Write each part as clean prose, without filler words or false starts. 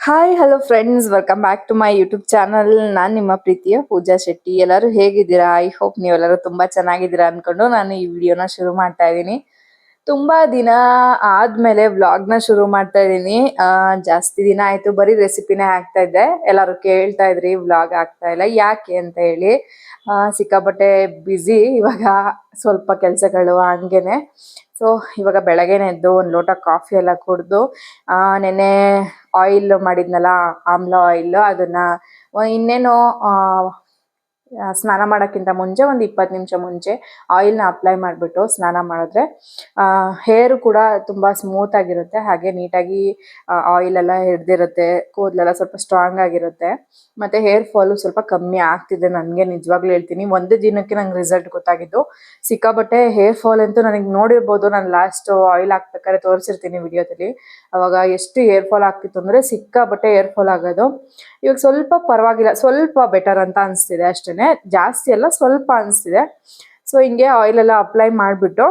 Hi hello friends, welcome back to my YouTube channel. ನಾನು ನಿಮ್ಮ ಪ್ರೀತಿಯ ಪೂಜಾ ಶೆಟ್ಟಿ. ಎಲ್ಲರೂ ಹೇಗಿದ್ದೀರಾ? ಐ ಹೋಪ್ ನೀವೆಲ್ಲರೂ ತುಂಬಾ ಚೆನ್ನಾಗಿದ್ದೀರಾ ಅನ್ಕೊಂಡು ನಾನು ಈ ವಿಡಿಯೋನ ಶುರು ಮಾಡ್ತಾ ಇದ್ದೀನಿ. ತುಂಬಾ ದಿನ ಆದ್ಮೇಲೆ ವ್ಲಾಗ್ನ ಶುರು ಮಾಡ್ತಾ ಇದ್ದೀನಿ. ಜಾಸ್ತಿ ದಿನ ಆಯ್ತು, ಬರೀ ರೆಸಿಪಿನೇ ಹಾಕ್ತಾ ಇದ್ದೆ. ಎಲ್ಲರೂ ಕೇಳ್ತಾ ಇದ್ರಿ ವ್ಲಾಗ್ ಆಗ್ತಾ ಇಲ್ಲ ಯಾಕೆ ಅಂತ ಹೇಳಿ. ಸಿಕ್ಕಾಪಟ್ಟೆ ಬ್ಯುಸಿ ಇವಾಗ, ಸ್ವಲ್ಪ ಕೆಲಸಗಳು ಹಂಗೇನೆ. ಸೊ ಇವಾಗ ಬೆಳಗ್ಗೆನೆ ಎದ್ದು ಒಂದು ಲೋಟ ಕಾಫಿ ಎಲ್ಲ ಕುಡಿದು, ನೆನ್ನೆ ಆಯಿಲ್ ಮಾಡಿದ್ನಲ್ಲ, ಆಮ್ಲ ಆಯಿಲ್, ಅದನ್ನ ಇನ್ನೇನು ಸ್ನಾನ ಮಾಡೋಕ್ಕಿಂತ ಮುಂಚೆ ಒಂದು 20 ನಿಮಿಷ ಮುಂಚೆ ಆಯಿಲ್ನ ಅಪ್ಲೈ ಮಾಡಿಬಿಟ್ಟು ಸ್ನಾನ ಮಾಡಿದ್ರೆ ಹೇರು ಕೂಡ ತುಂಬ ಸ್ಮೂತ್ ಆಗಿರುತ್ತೆ. ಹಾಗೆ ನೀಟಾಗಿ ಆಯಿಲ್ ಎಲ್ಲ ಹಿಡ್ದಿರುತ್ತೆ, ಕೂದಲೆಲ್ಲ ಸ್ವಲ್ಪ ಸ್ಟ್ರಾಂಗ್ ಆಗಿರುತ್ತೆ. ಮತ್ತು ಹೇರ್ ಫಾಲು ಸ್ವಲ್ಪ ಕಮ್ಮಿ ಆಗ್ತಿದೆ ನನಗೆ, ನಿಜವಾಗ್ಲೂ ಹೇಳ್ತೀನಿ. ಒಂದು ದಿನಕ್ಕೆ ನಂಗೆ ರಿಸಲ್ಟ್ ಗೊತ್ತಾಗಿದ್ದು. ಸಿಕ್ಕಾಬಟ್ಟೆ ಹೇರ್ ಫಾಲ್ ಅಂತೂ ನನಗೆ ನೋಡಿರ್ಬೋದು, ನಾನು ಲಾಸ್ಟ್ ಆಯಿಲ್ ಹಾಕ್ಬೇಕಾದ್ರೆ ತೋರಿಸಿರ್ತೀನಿ ವಿಡಿಯೋದಲ್ಲಿ. ಅವಾಗ ಎಷ್ಟು ಹೇರ್ ಫಾಲ್ ಆಗ್ತಿತ್ತು ಅಂದರೆ ಸಿಕ್ಕಾಬಟ್ಟೆ ಹೇರ್ ಫಾಲ್ ಆಗೋದು. ಇವಾಗ ಸ್ವಲ್ಪ ಪರವಾಗಿಲ್ಲ, ಸ್ವಲ್ಪ ಬೆಟರ್ ಅಂತ ಅನಿಸ್ತಿದೆ ಅಷ್ಟೇ, ಜಾಸ್ತಿ ಎಲ್ಲ ಸ್ವಲ್ಪ ಅನಿಸ್ತಿದೆ. ಸೊ ಹಿಂಗೆ ಆಯಿಲ್ ಎಲ್ಲ ಅಪ್ಲೈ ಮಾಡಿಬಿಟ್ಟು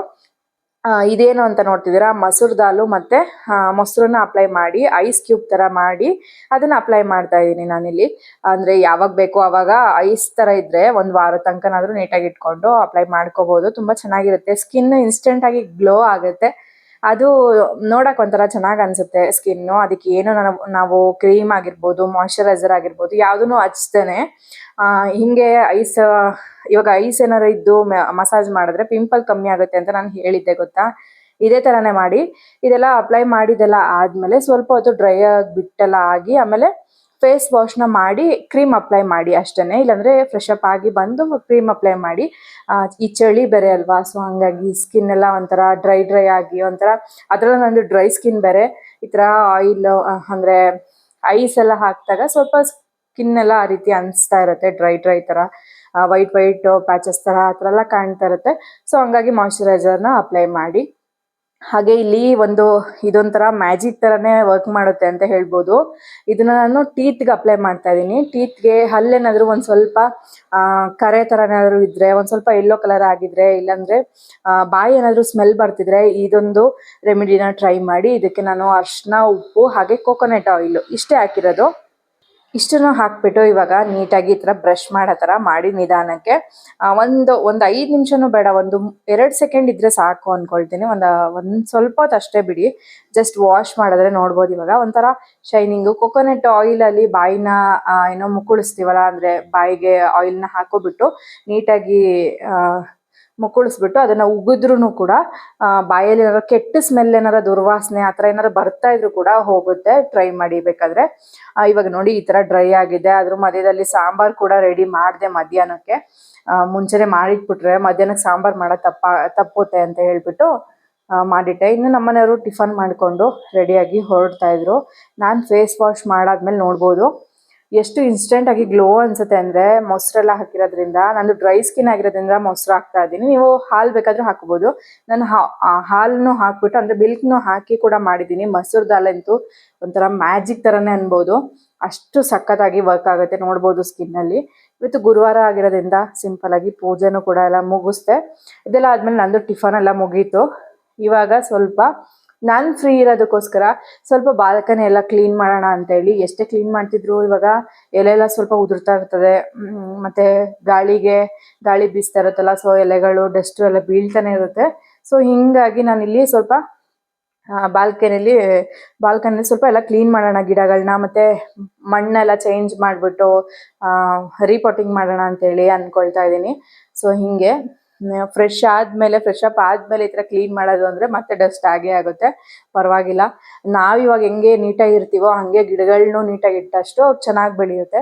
ಇದೇನು ಅಂತ ನೋಡ್ತಿದ್ದೀರಾ, ಮಸೂರ್ ದಾಲು ಮತ್ತು ಮೊಸರನ್ನ ಅಪ್ಲೈ ಮಾಡಿ ಐಸ್ ಕ್ಯೂಬ್ ಥರ ಮಾಡಿ ಅದನ್ನು ಅಪ್ಲೈ ಮಾಡ್ತಾ ಇದ್ದೀನಿ ನಾನಿಲ್ಲಿ. ಅಂದರೆ ಯಾವಾಗ ಬೇಕೋ ಆವಾಗ ಐಸ್ ಥರ ಇದ್ದರೆ ಒಂದು ವಾರ ತನಕನಾದರೂ ನೀಟಾಗಿ ಇಟ್ಕೊಂಡು ಅಪ್ಲೈ ಮಾಡ್ಕೋಬೋದು. ತುಂಬ ಚೆನ್ನಾಗಿರುತ್ತೆ, ಸ್ಕಿನ್ ಇನ್ಸ್ಟೆಂಟಾಗಿ ಗ್ಲೋ ಆಗುತ್ತೆ. ಅದು ನೋಡಕ್ಕೆ ಒಂಥರ ಚೆನ್ನಾಗಿ ಅನಿಸುತ್ತೆ ಸ್ಕಿನ್ನು. ಅದಕ್ಕೆ ಏನು ನಾವು ಕ್ರೀಮ್ ಆಗಿರ್ಬೋದು, ಮಾಯ್ಶ್ಚರೈಸರ್ ಆಗಿರ್ಬೋದು, ಯಾವುದೂ ಹಚ್ದೇನೆ ಹಿಂಗೆ ಇವಾಗ ಐಸ್ ಏನಾರು ಇದ್ದು ಮಸಾಜ್ ಮಾಡಿದ್ರೆ ಪಿಂಪಲ್ ಕಮ್ಮಿ ಆಗುತ್ತೆ ಅಂತ ನಾನು ಹೇಳಿದ್ದೆ ಗೊತ್ತಾ. ಇದೇ ಥರನೇ ಮಾಡಿ ಇದೆಲ್ಲ ಅಪ್ಲೈ ಮಾಡಿದೆಲ್ಲ ಆದಮೇಲೆ ಸ್ವಲ್ಪ ಹೊತ್ತು ಡ್ರೈ ಆಗಿ ಬಿಟ್ಟೆಲ್ಲ ಆಗಿ ಆಮೇಲೆ ಫೇಸ್ ವಾಶ್ನ ಮಾಡಿ ಕ್ರೀಮ್ ಅಪ್ಲೈ ಮಾಡಿ ಅಷ್ಟೇ. ಇಲ್ಲಾಂದರೆ ಫ್ರೆಶ್ ಅಪ್ ಆಗಿ ಬಂದು ಕ್ರೀಮ್ ಅಪ್ಲೈ ಮಾಡಿ. ಈ ಚಳಿ ಬೇರೆ ಅಲ್ವಾ, ಸೊ ಹಂಗಾಗಿ ಸ್ಕಿನ್ ಎಲ್ಲ ಒಂಥರ ಡ್ರೈ ಆಗಿ ಒಂಥರ, ಅದರಲ್ಲಿ ನಂದು ಡ್ರೈ ಸ್ಕಿನ್ ಬೇರೆ. ಈ ಥರ ಆಯಿಲ್ ಅಂದರೆ ಐಸ್ ಎಲ್ಲ ಹಾಕಿದಾಗ ಸ್ವಲ್ಪ ಸ್ಕಿನ್ ಎಲ್ಲ ಆ ರೀತಿ ಅನಿಸ್ತಾ ಇರುತ್ತೆ, ಡ್ರೈ ಥರ, ವೈಟ್ ಪ್ಯಾಚಸ್ ಥರ ಆ ಥರ ಎಲ್ಲ ಕಾಣ್ತಾ ಇರುತ್ತೆ. ಸೊ ಹಂಗಾಗಿ ಮಾಯ್ಶ್ಚರೈಸರ್ನ ಅಪ್ಲೈ ಮಾಡಿ. ಹಾಗೆ ಇಲ್ಲಿ ಇದೊಂಥರ ಮ್ಯಾಜಿಕ್ ಥರನೇ ವರ್ಕ್ ಮಾಡುತ್ತೆ ಅಂತ ಹೇಳ್ಬೋದು. ಇದನ್ನು ನಾನು ಟೀತ್ಗೆ ಅಪ್ಲೈ ಮಾಡ್ತಾ ಇದ್ದೀನಿ. ಟೀತ್ಗೆ ಹಲ್ಲೇನಾದರೂ ಒಂದು ಸ್ವಲ್ಪ ಕರೆ ಥರನಾದರೂ ಇದ್ದರೆ, ಒಂದು ಸ್ವಲ್ಪ ಯೆಲ್ಲೋ ಕಲರ್ ಆಗಿದ್ರೆ, ಇಲ್ಲಾಂದರೆ ಬಾಯಿ ಏನಾದರೂ ಸ್ಮೆಲ್ ಬರ್ತಿದ್ರೆ ಇದೊಂದು ರೆಮಿಡಿನ ಟ್ರೈ ಮಾಡಿ. ಇದಕ್ಕೆ ನಾನು ಅರಿಶಿನ, ಉಪ್ಪು ಹಾಗೆ ಕೋಕೋನಟ್ ಆಯಿಲು ಇಷ್ಟೇ ಹಾಕಿರೋದು. ಇಷ್ಟನ್ನು ಹಾಕ್ಬಿಟ್ಟು ಇವಾಗ ನೀಟಾಗಿ ಈ ಥರ ಬ್ರಷ್ ಮಾಡೋ ಥರ ಮಾಡಿ ನಿಧಾನಕ್ಕೆ ಒಂದು 5 ನಿಮಿಷನೂ ಬೇಡ, 1-2 ಸೆಕೆಂಡ್ ಇದ್ದರೆ ಸಾಕು ಅಂದ್ಕೊಳ್ತೀನಿ. ಒಂದು ಸ್ವಲ್ಪ ಹೊತ್ತು ಅಷ್ಟೇ ಬಿಡಿ, ಜಸ್ಟ್ ವಾಶ್ ಮಾಡಿದ್ರೆ ನೋಡ್ಬೋದು ಇವಾಗ ಒಂಥರ ಶೈನಿಂಗು. ಕೊಕೊನಟ್ ಆಯಿಲಲ್ಲಿ ಬಾಯಿನ ಏನೋ ಮುಕ್ಕಳಿಸ್ತೀವಲ್ಲ, ಅಂದರೆ ಬಾಯಿಗೆ ಆಯಿಲ್ನ ಹಾಕೋಬಿಟ್ಟು ನೀಟಾಗಿ ಮುಕ್ಕಳಿಸ್ಬಿಟ್ಟು ಅದನ್ನು ಉಗಿದ್ರೂ ಕೂಡ ಬಾಯಲ್ಲಿ ಏನಾರು ಕೆಟ್ಟ ಸ್ಮೆಲ್, ಏನಾರ ದುರ್ವಾಸನೆ ಆ ಥರ ಏನಾರು ಬರ್ತಾ ಇದ್ರು ಕೂಡ ಹೋಗುತ್ತೆ. ಟ್ರೈ ಮಾಡಿ ಬೇಕಾದರೆ. ಇವಾಗ ನೋಡಿ ಈ ಥರ ಡ್ರೈ ಆಗಿದೆ. ಅದ್ರ ಮಧ್ಯದಲ್ಲಿ ಸಾಂಬಾರು ಕೂಡ ರೆಡಿ ಮಾಡಿದೆ ಮಧ್ಯಾಹ್ನಕ್ಕೆ. ಮುಂಚೆನೇ ಮಾಡಿಟ್ಬಿಟ್ರೆ ಮಧ್ಯಾಹ್ನಕ್ಕೆ ಸಾಂಬಾರು ಮಾಡೋದು ತಪ್ಪುತ್ತೆ ಅಂತ ಹೇಳ್ಬಿಟ್ಟು ಮಾಡಿಟ್ಟೆ. ಇನ್ನು ನಮ್ಮನೆಯವರು ಟಿಫನ್ ಮಾಡಿಕೊಂಡು ರೆಡಿಯಾಗಿ ಹೊರಡ್ತಾ ಇದ್ರು. ನಾನು ಫೇಸ್ ವಾಶ್ ಮಾಡಾದ್ಮೇಲೆ ನೋಡ್ಬೋದು ಎಷ್ಟು ಇನ್ಸ್ಟೆಂಟಾಗಿ ಗ್ಲೋ ಅನಿಸುತ್ತೆ ಅಂದರೆ, ಮೊಸರೆಲ್ಲ ಹಾಕಿರೋದ್ರಿಂದ. ನಂದು ಡ್ರೈ ಸ್ಕಿನ್ ಆಗಿರೋದ್ರಿಂದ ಮೊಸರು ಹಾಕ್ತಾ ಇದ್ದೀನಿ. ನೀವು ಹಾಲು ಬೇಕಾದರೂ ಹಾಕ್ಬೋದು. ನಾನು ಹಾಲನ್ನು ಹಾಕ್ಬಿಟ್ಟು, ಅಂದರೆ ಮಿಲ್ಕ್ನು ಹಾಕಿ ಕೂಡ ಮಾಡಿದ್ದೀನಿ. ಮಸೂರ್ ದಾಲ್ ಅಂತೂ ಒಂಥರ ಮ್ಯಾಜಿಕ್ ಥರನೇ ಅನ್ಬೋದು, ಅಷ್ಟು ಸಖತ್ತಾಗಿ ವರ್ಕ್ ಆಗುತ್ತೆ ನೋಡ್ಬೋದು ಸ್ಕಿನ್ನಲ್ಲಿ. ಇವತ್ತು ಗುರುವಾರ ಆಗಿರೋದ್ರಿಂದ ಸಿಂಪಲಾಗಿ ಪೂಜೆನೂ ಕೂಡ ಎಲ್ಲ ಮುಗಿಸ್ದೆ. ಇದೆಲ್ಲ ಆದಮೇಲೆ ನಂದು ಟಿಫನ್ ಎಲ್ಲ ಮುಗೀತು. ಇವಾಗ ಸ್ವಲ್ಪ ನಾನು ಫ್ರೀ ಇರೋದಕ್ಕೋಸ್ಕರ ಸ್ವಲ್ಪ ಬಾಲ್ಕನಿ ಎಲ್ಲ ಕ್ಲೀನ್ ಮಾಡೋಣ ಅಂತೇಳಿ. ಎಷ್ಟೇ ಕ್ಲೀನ್ ಮಾಡ್ತಿದ್ರು ಇವಾಗ ಎಲೆಲ್ಲ ಸ್ವಲ್ಪ ಉದುರ್ತಾ ಇರ್ತದೆ, ಮತ್ತು ಗಾಳಿ ಬೀಸ್ತಾ ಇರುತ್ತಲ್ಲ, ಸೊ ಎಲೆಗಳು ಡಸ್ಟು ಎಲ್ಲ ಬೀಳ್ತಾನೆ ಇರುತ್ತೆ. ಸೊ ಹಿಂಗಾಗಿ ನಾನಿಲ್ಲಿ ಸ್ವಲ್ಪ ಬಾಲ್ಕನಿಲಿ ಸ್ವಲ್ಪ ಎಲ್ಲ ಕ್ಲೀನ್ ಮಾಡೋಣ, ಗಿಡಗಳನ್ನ ಮತ್ತು ಮಣ್ಣೆಲ್ಲ ಚೇಂಜ್ ಮಾಡಿಬಿಟ್ಟು ರೀಪಾಟಿಂಗ್ ಮಾಡೋಣ ಅಂತೇಳಿ ಅಂದ್ಕೊಳ್ತಾ ಇದ್ದೀನಿ. ಸೊ ಹೀಗೆ ಫ್ರೆಶ್ ಅಪ್ ಆದಮೇಲೆ ಈ ಥರ ಕ್ಲೀನ್ ಮಾಡೋದು ಅಂದರೆ ಮತ್ತೆ ಡಸ್ಟ್ ಆಗೇ ಆಗುತ್ತೆ, ಪರವಾಗಿಲ್ಲ. ನಾವಿವಾಗ ಹೆಂಗೆ ನೀಟಾಗಿ ಇರ್ತೀವೋ ಹಾಗೆ ಗಿಡಗಳನ್ನೂ ನೀಟಾಗಿ ಇಟ್ಟಷ್ಟು ಚೆನ್ನಾಗಿ ಬೆಳೆಯುತ್ತೆ.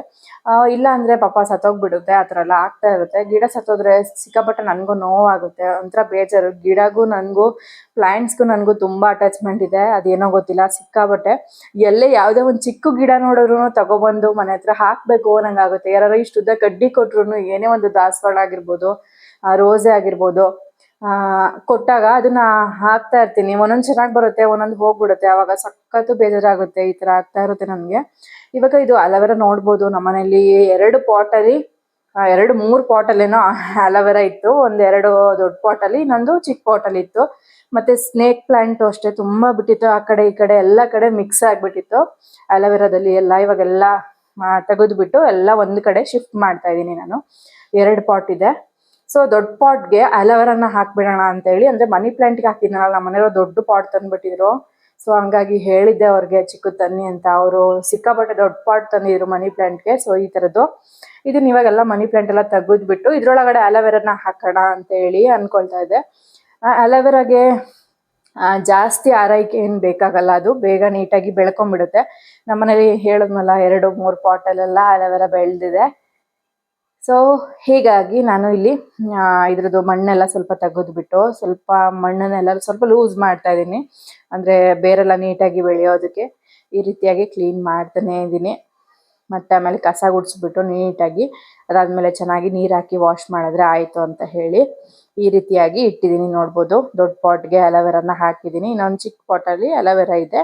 ಇಲ್ಲ ಅಂದರೆ ಪಾಪ ಸತ್ತೋಗ್ಬಿಡುತ್ತೆ, ಆ ಥರ ಎಲ್ಲ ಆಗ್ತಾ ಇರುತ್ತೆ. ಗಿಡ ಸತ್ತೋದ್ರೆ ಸಿಕ್ಕಾಪಟ್ಟೆ ನನಗೂ ನೋವಾಗುತ್ತೆ, ಒಂಥರ ಬೇಜಾರು. ಗಿಡಗೂ ನನಗೂ, ಪ್ಲ್ಯಾಂಟ್ಸ್ಗೂ ನನಗೂ ತುಂಬ ಅಟ್ಯಾಚ್ಮೆಂಟ್ ಇದೆ, ಅದೇನೋ ಗೊತ್ತಿಲ್ಲ ಸಿಕ್ಕಾಪಟ್ಟೆ. ಯಾವುದೇ ಒಂದು ಚಿಕ್ಕ ಗಿಡ ನೋಡಿದ್ರು ತಗೊಬಂದು ಮನೆ ಹತ್ರ ಹಾಕಬೇಕು ಅನ್ನಂಗಾಗುತ್ತೆ. ಯಾರು ಇಷ್ಟುದ್ದ ಕಡ್ಡಿ ಕೊಟ್ರು, ಏನೇ ಒಂದು ದಾಸವಾಳ ಆಗಿರ್ಬೋದು, ರೋಸೆ ಆಗಿರ್ಬೋದು, ಕೊಟ್ಟಾಗ ಅದನ್ನ ಹಾಕ್ತಾ ಇರ್ತೀನಿ. ಒಂದೊಂದು ಚೆನ್ನಾಗಿ ಬರುತ್ತೆ, ಒಂದೊಂದು ಹೋಗ್ಬಿಡುತ್ತೆ. ಆವಾಗ ಸಖತ್ತು ಬೇಜಾರಾಗುತ್ತೆ. ಈ ತರ ಆಗ್ತಾ ಇರುತ್ತೆ ನನಗೆ. ಇವಾಗ ಇದು ಅಲೋವೆರಾ ನೋಡ್ಬೋದು ನಮ್ಮನೇಲಿ 2 ಪಾಟಲ್ಲಿ 2-3 ಪಾಟಲ್ಲೇನೋ ಅಲೋವೆರಾ ಇತ್ತು. ಒಂದೆರಡು ದೊಡ್ಡ ಪಾಟಲ್ಲಿ, ಇನ್ನೊಂದು ಚಿಕ್ಕ ಪಾಟಲ್ಲಿ ಇತ್ತು. ಮತ್ತೆ ಸ್ನೇಕ್ ಪ್ಲಾಂಟ್ ಅಷ್ಟೇ ತುಂಬಾ ಬಿಟ್ಟಿತ್ತು. ಆ ಕಡೆ ಈ ಕಡೆ ಎಲ್ಲ ಕಡೆ ಮಿಕ್ಸ್ ಆಗ್ಬಿಟ್ಟಿತ್ತು ಅಲೋವೆರಾದಲ್ಲಿ ಎಲ್ಲ. ಇವಾಗೆಲ್ಲ ತೆಗೆದ್ಬಿಟ್ಟು ಎಲ್ಲ ಒಂದ್ ಕಡೆ ಶಿಫ್ಟ್ ಮಾಡ್ತಾ ಇದ್ದೀನಿ ನಾನು. 2 ಪಾಟ್ ಇದೆ. ಸೊ ದೊಡ್ಡ ಪಾಟ್ಗೆ ಅಲೋವೆರಾನ ಹಾಕ್ಬಿಡೋಣ ಅಂತ ಹೇಳಿ, ಅಂದ್ರೆ ಮನಿ ಪ್ಲಾಂಟ್ಗೆ ಹಾಕಿದ್ನಲ್ಲ, ನಮ್ಮ ಮನೆಯವರು ದೊಡ್ಡ ಪಾಟ್ ತಂದ್ಬಿಟ್ಟಿದ್ರು. ಸೊ ಹಂಗಾಗಿ ಹೇಳಿದ್ದೆ ಅವ್ರಿಗೆ ಚಿಕ್ಕ ತನ್ನಿ ಅಂತ. ಅವರು ಸಿಕ್ಕಾಪಟ್ಟೆ ದೊಡ್ಡ ಪಾಟ್ ತಂದಿದ್ರು ಮನಿ ಪ್ಲಾಂಟ್ಗೆ. ಸೊ ಈ ತರದ್ದು ಇದನ್ನ ಇವಾಗೆಲ್ಲ ಮನಿ ಪ್ಲಾಂಟ್ ಎಲ್ಲ ತೆಗೆದ್ಬಿಟ್ಟು ಇದ್ರೊಳಗಡೆ ಅಲೋವೆರಾನ ಹಾಕೋಣ ಅಂತ ಹೇಳಿ ಅನ್ಕೊಳ್ತಾ ಇದ್ದೆ. ಅಲೋವೆರಾಗೆ ಜಾಸ್ತಿ ಆರೈಕೆ ಏನು ಬೇಕಾಗಲ್ಲ, ಅದು ಬೇಗ ನೀಟಾಗಿ ಬೆಳ್ಕೊಂಡ್ಬಿಡುತ್ತೆ. ನಮ್ಮನೇಲಿ ಹೇಳಿದ್ನಲ್ಲ 2-3 ಪಾಟಲ್ಲೆಲ್ಲ ಅಲೋವೆರಾ ಬೆಳೆದಿದೆ. ಸೊ ಹೀಗಾಗಿ ನಾನು ಇಲ್ಲಿ ಇದ್ರದ್ದು ಮಣ್ಣೆಲ್ಲ ಸ್ವಲ್ಪ ತೆಗೆದ್ಬಿಟ್ಟು ಸ್ವಲ್ಪ ಮಣ್ಣನ್ನೆಲ್ಲ ಸ್ವಲ್ಪ ಲೂಸ್ ಮಾಡ್ತಾ ಇದ್ದೀನಿ. ಅಂದರೆ ಬೇರೆಲ್ಲ ನೀಟಾಗಿ ಬೆಳೆಯೋದಕ್ಕೆ ಈ ರೀತಿಯಾಗಿ ಕ್ಲೀನ್ ಮಾಡ್ತಾನೆ ಇದ್ದೀನಿ. ಮತ್ತು ಆಮೇಲೆ ಕಸ ಗುಡಿಸ್ಬಿಟ್ಟು ನೀಟಾಗಿ ಅದಾದಮೇಲೆ ಚೆನ್ನಾಗಿ ನೀರು ಹಾಕಿ ವಾಶ್ ಮಾಡಿದ್ರೆ ಆಯಿತು ಅಂತ ಹೇಳಿ ಈ ರೀತಿಯಾಗಿ ಇಟ್ಟಿದ್ದೀನಿ. ನೋಡ್ಬೋದು ದೊಡ್ಡ ಪಾಟ್ಗೆ ಅಲೋವೆರಾನ ಹಾಕಿದ್ದೀನಿ. ಇನ್ನೊಂದು ಚಿಕ್ಕ ಪಾಟಲ್ಲಿ ಅಲೋವೆರಾ ಇದೆ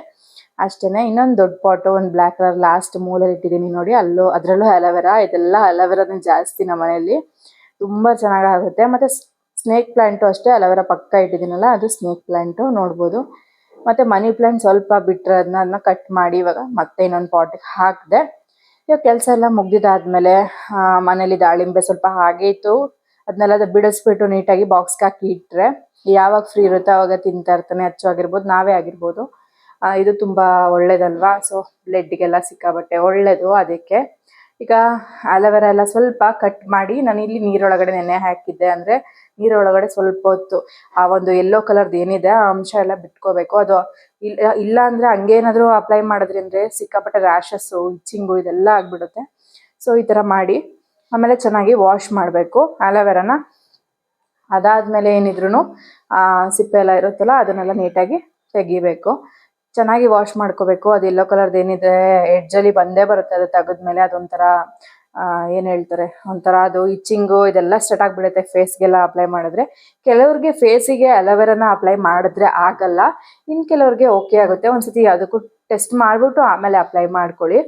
ಅಷ್ಟೇ. ಇನ್ನೊಂದು ದೊಡ್ಡ ಪಾಟು ಒಂದು ಬ್ಲ್ಯಾಕ್ ಕಲರ್ ಲಾಸ್ಟ್ ಮೂಲೆಯಲ್ಲಿ ಇಟ್ಟಿದ್ದೀನಿ ನೋಡಿ, ಅದರಲ್ಲೂ ಅಲೋವೆರಾ. ಇದೆಲ್ಲ ಅಲೋವೆರಾನೇ ಜಾಸ್ತಿ ನಮ್ಮ ಮನೆಯಲ್ಲಿ, ತುಂಬ ಚೆನ್ನಾಗಾಗುತ್ತೆ. ಮತ್ತು ಸ್ನೇಕ್ ಪ್ಲಾಂಟು ಅಷ್ಟೇ, ಅಲೋವೆರಾ ಪಕ್ಕ ಇಟ್ಟಿದ್ದೀನಲ್ಲ ಅದು ಸ್ನೇಕ್ ಪ್ಲಾಂಟು ನೋಡ್ಬೋದು. ಮತ್ತು ಮನಿ ಪ್ಲಾಂಟ್ ಸ್ವಲ್ಪ ಬಿಟ್ಟರೆ ಅದನ್ನ ಕಟ್ ಮಾಡಿ ಇವಾಗ ಮತ್ತೆ ಇನ್ನೊಂದು ಪಾಟಿಗೆ ಹಾಕಿದೆ. ಇವಾಗ ಕೆಲಸ ಎಲ್ಲ ಮುಗ್ದಿದ್ದಾದ್ಮೇಲೆ ಮನೇಲಿ ದಾಳಿಂಬೆ ಸ್ವಲ್ಪ ಹಾಗೆ ಇತ್ತು, ಅದನ್ನೆಲ್ಲ ಬಿಡಿಸ್ಬಿಟ್ಟು ನೀಟಾಗಿ ಬಾಕ್ಸ್ಗೆ ಹಾಕಿ ಇಟ್ಟರೆ ಯಾವಾಗ ಫ್ರೀ ಇರುತ್ತೋ ಆವಾಗ ತಿಂತಾ ಇರ್ತಾನೆ. ಅಚ್ಚು ಆಗಿರ್ಬೋದು, ನಾವೇ ಆಗಿರ್ಬೋದು. ಇದು ತುಂಬ ಒಳ್ಳೇದಲ್ವಾ. ಸೊ ಬ್ಲಡ್ಗೆಲ್ಲ ಸಿಕ್ಕಾಬಟ್ಟೆ ಒಳ್ಳೇದು. ಅದಕ್ಕೆ ಈಗ ಅಲೋವೆರಾ ಎಲ್ಲ ಸ್ವಲ್ಪ ಕಟ್ ಮಾಡಿ ನಾನು ಇಲ್ಲಿ ನೀರೊಳಗಡೆ ನೆನೆ ಹಾಕಿದ್ದೆ. ಅಂದರೆ ನೀರೊಳಗಡೆ ಸ್ವಲ್ಪ ಹೊತ್ತು ಆ ಒಂದು ಯೆಲ್ಲೋ ಕಲರ್ದು ಏನಿದೆ ಆ ಅಂಶ ಎಲ್ಲ ಬಿಟ್ಕೋಬೇಕು. ಅದು ಇಲ್ಲ ಅಂದರೆ ಹಂಗೇನಾದರೂ ಅಪ್ಲೈ ಮಾಡಿದ್ರಿ ಅಂದರೆ ಸಿಕ್ಕಾಪಟ್ಟೆ ರ್ಯಾಷಸ್ಸು, ಇಚ್ಚಿಂಗು ಇದೆಲ್ಲ ಆಗಿಬಿಡುತ್ತೆ. ಸೊ ಈ ಥರ ಮಾಡಿ ಆಮೇಲೆ ಚೆನ್ನಾಗಿ ವಾಶ್ ಮಾಡಬೇಕು ಅಲೋವೆರಾನ. ಅದಾದಮೇಲೆ ಏನಿದ್ರು ಸಿಪ್ಪೆ ಎಲ್ಲ ಇರುತ್ತಲ್ಲ ಅದನ್ನೆಲ್ಲ ನೀಟಾಗಿ ತೆಗಿಬೇಕು. ಚೆನ್ನಾಗಿ ವಾಶ್ ಮಾಡ್ಕೋಬೇಕು. ಅದು ಯೆಲ್ಲೋ ಕಲರ್ದು ಏನಿದೆ ಎಡ್ಜಲ್ಲಿ ಬಂದೇ ಬರುತ್ತೆ. ಅದು ತೆಗೆದ್ಮೇಲೆ ಅದೊಂಥರ ಏನು ಹೇಳ್ತಾರೆ, ಒಂಥರ ಅದು ಇಚ್ಚಿಂಗು ಇದೆಲ್ಲ ಸ್ಟಾರ್ಟ್ ಆಗಿಬಿಡುತ್ತೆ ಫೇಸ್ಗೆಲ್ಲ ಅಪ್ಲೈ ಮಾಡಿದ್ರೆ. ಕೆಲವ್ರಿಗೆ ಫೇಸಿಗೆ ಅಲೋವೆರಾನ ಅಪ್ಲೈ ಮಾಡಿದ್ರೆ ಆಗಲ್ಲ, ಇನ್ನು ಕೆಲವ್ರಿಗೆ ಓಕೆ ಆಗುತ್ತೆ. ಒಂದ್ಸತಿ ಅದಕ್ಕೂ ಟೆಸ್ಟ್ ಮಾಡಿಬಿಟ್ಟು ಆಮೇಲೆ ಅಪ್ಲೈ ಮಾಡ್ಕೊಳ್ಳಿ.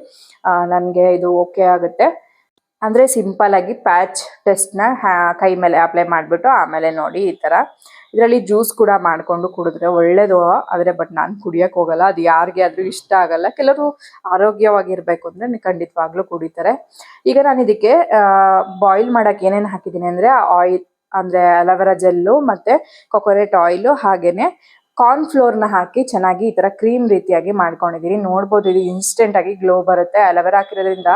ನನಗೆ ಇದು ಓಕೆ ಆಗುತ್ತೆ. ಅಂದರೆ ಸಿಂಪಲ್ಲಾಗಿ ಪ್ಯಾಚ್ ಟೆಸ್ಟ್ನ ಕೈ ಮೇಲೆ ಅಪ್ಲೈ ಮಾಡಿಬಿಟ್ಟು ಆಮೇಲೆ ನೋಡಿ ಈ ಥರ. ಇದರಲ್ಲಿ ಜ್ಯೂಸ್ ಕೂಡ ಮಾಡಿಕೊಂಡು ಕುಡಿದ್ರೆ ಒಳ್ಳೇದು. ಆದರೆ ಬಟ್ ನಾನು ಕುಡಿಯೋಕ್ಕೆ ಹೋಗಲ್ಲ, ಅದು ಯಾರಿಗೆ ಆದರೂ ಇಷ್ಟ ಆಗಲ್ಲ. ಕೆಲವರು ಆರೋಗ್ಯವಾಗಿರಬೇಕು ಅಂದರೆ ಖಂಡಿತವಾಗ್ಲೂ ಕುಡಿತಾರೆ. ಈಗ ನಾನು ಇದಕ್ಕೆ ಬಾಯ್ಲ್ ಮಾಡೋಕ್ಕೆ ಏನೇನು ಹಾಕಿದ್ದೀನಿ ಅಂದರೆ ಆಯಿಲ್, ಅಂದರೆ ಅಲೋವೆರಾ ಜೆಲ್ಲು ಮತ್ತು ಕೊಕೊನೆಟ್ ಆಯಿಲು, ಹಾಗೆಯೇ ಕಾರ್ನ್ಫ್ಲೋರ್ನ ಹಾಕಿ ಚೆನ್ನಾಗಿ ಈ ಥರ ಕ್ರೀಮ್ ರೀತಿಯಾಗಿ ಮಾಡ್ಕೊಂಡಿದ್ದೀನಿ. ನೋಡ್ಬೋದು ಇದು ಇನ್ಸ್ಟೆಂಟಾಗಿ ಗ್ಲೋ ಬರುತ್ತೆ. ಅಲೋವೆರಾ ಹಾಕಿರೋದ್ರಿಂದ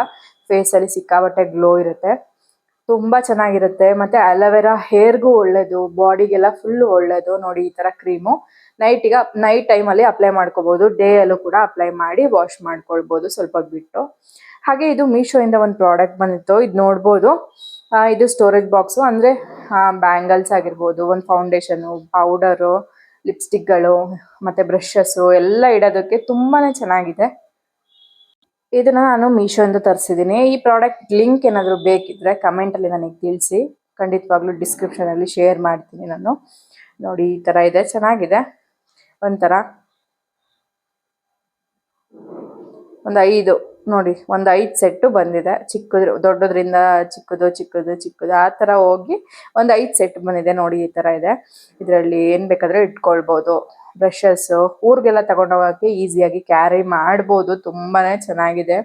ಫೇಸಲ್ಲಿ ಸಿಕ್ಕಾಬಟ್ಟೆ ಗ್ಲೋ ಇರುತ್ತೆ, ತುಂಬ ಚೆನ್ನಾಗಿರುತ್ತೆ. ಮತ್ತು ಅಲೋವೆರಾ ಹೇರ್ಗೂ ಒಳ್ಳೆಯದು, ಬಾಡಿಗೆಲ್ಲ ಫುಲ್ಲು ಒಳ್ಳೆಯದು. ನೋಡಿ ಈ ಥರ ಕ್ರೀಮು ನೈಟ್ ಟೈಮಲ್ಲಿ ಅಪ್ಲೈ ಮಾಡ್ಕೋಬೋದು, ಡೇಯಲ್ಲೂ ಕೂಡ ಅಪ್ಲೈ ಮಾಡಿ ವಾಶ್ ಮಾಡ್ಕೊಳ್ಬೋದು ಸ್ವಲ್ಪ ಬಿಟ್ಟು. ಹಾಗೆ ಇದು ಮೀಶೋಯಿಂದ ಒಂದು ಪ್ರಾಡಕ್ಟ್ ಬಂದಿತ್ತು, ಇದು ನೋಡ್ಬೋದು. ಇದು ಸ್ಟೋರೇಜ್ ಬಾಕ್ಸು, ಅಂದರೆ ಬ್ಯಾಂಗಲ್ಸ್ ಆಗಿರ್ಬೋದು, ಒಂದು ಫೌಂಡೇಶನು, ಪೌಡರು, ಲಿಪ್ಸ್ಟಿಕ್ಗಳು ಮತ್ತು ಬ್ರಷಸ್ಸು ಎಲ್ಲ ಇಡೋದಕ್ಕೆ ತುಂಬಾ ಚೆನ್ನಾಗಿದೆ. ಇದನ್ನು ನಾನು ಮೀಶೋಯಿಂದ ತರಿಸಿದ್ದೀನಿ. ಈ ಪ್ರಾಡಕ್ಟ್ ಲಿಂಕ್ ಏನಾದರೂ ಬೇಕಿದ್ದರೆ ಕಮೆಂಟಲ್ಲಿ ನನಗೆ ತಿಳಿಸಿ, ಖಂಡಿತವಾಗ್ಲೂ ಡಿಸ್ಕ್ರಿಪ್ಷನಲ್ಲಿ ಶೇರ್ ಮಾಡ್ತೀನಿ ನಾನು. ನೋಡಿ ಈ ಥರ ಇದೆ, ಚೆನ್ನಾಗಿದೆ. ಒಂಥರ ಒಂದು 5 ಸೆಟ್ಟು ಬಂದಿದೆ. ದೊಡ್ಡದ್ರಿಂದ ಚಿಕ್ಕದು ಆ ಥರ ಹೋಗಿ ಒಂದು 5 ಸೆಟ್ ಬಂದಿದೆ. ನೋಡಿ ಈ ಥರ ಇದೆ. ಇದರಲ್ಲಿ ಏನು ಬೇಕಾದರೆ ಇಟ್ಕೊಳ್ಬೋದು. ಬ್ರಷಸ್ಸು ಊರಿಗೆಲ್ಲ ತಗೊಂಡೋಗೋಕ್ಕೆ ಈಸಿಯಾಗಿ ಕ್ಯಾರಿ ಮಾಡ್ಬೋದು. ತುಂಬಾ ಚೆನ್ನಾಗಿದೆ.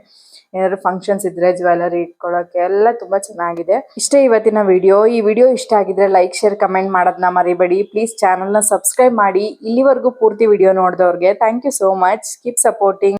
ಏನಾದರೂ ಫಂಕ್ಷನ್ಸ್ ಇದ್ದರೆ ಜ್ಯುವೆಲರಿ ಇಟ್ಕೊಳ್ಳೋಕ್ಕೆ ಎಲ್ಲ ತುಂಬ ಚೆನ್ನಾಗಿದೆ. ಇಷ್ಟೇ ಇವತ್ತಿನ ವಿಡಿಯೋ. ಈ ವಿಡಿಯೋ ಇಷ್ಟ ಆಗಿದ್ರೆ ಲೈಕ್, ಶೇರ್, ಕಮೆಂಟ್ ಮಾಡೋದನ್ನ ಮರಿಬೇಡಿ. ಪ್ಲೀಸ್ ಚಾನಲ್ನ ಸಬ್ಸ್ಕ್ರೈಬ್ ಮಾಡಿ. ಇಲ್ಲಿವರೆಗೂ ಪೂರ್ತಿ ವಿಡಿಯೋ ನೋಡಿದವ್ರಿಗೆ thank you so much. Keep supporting.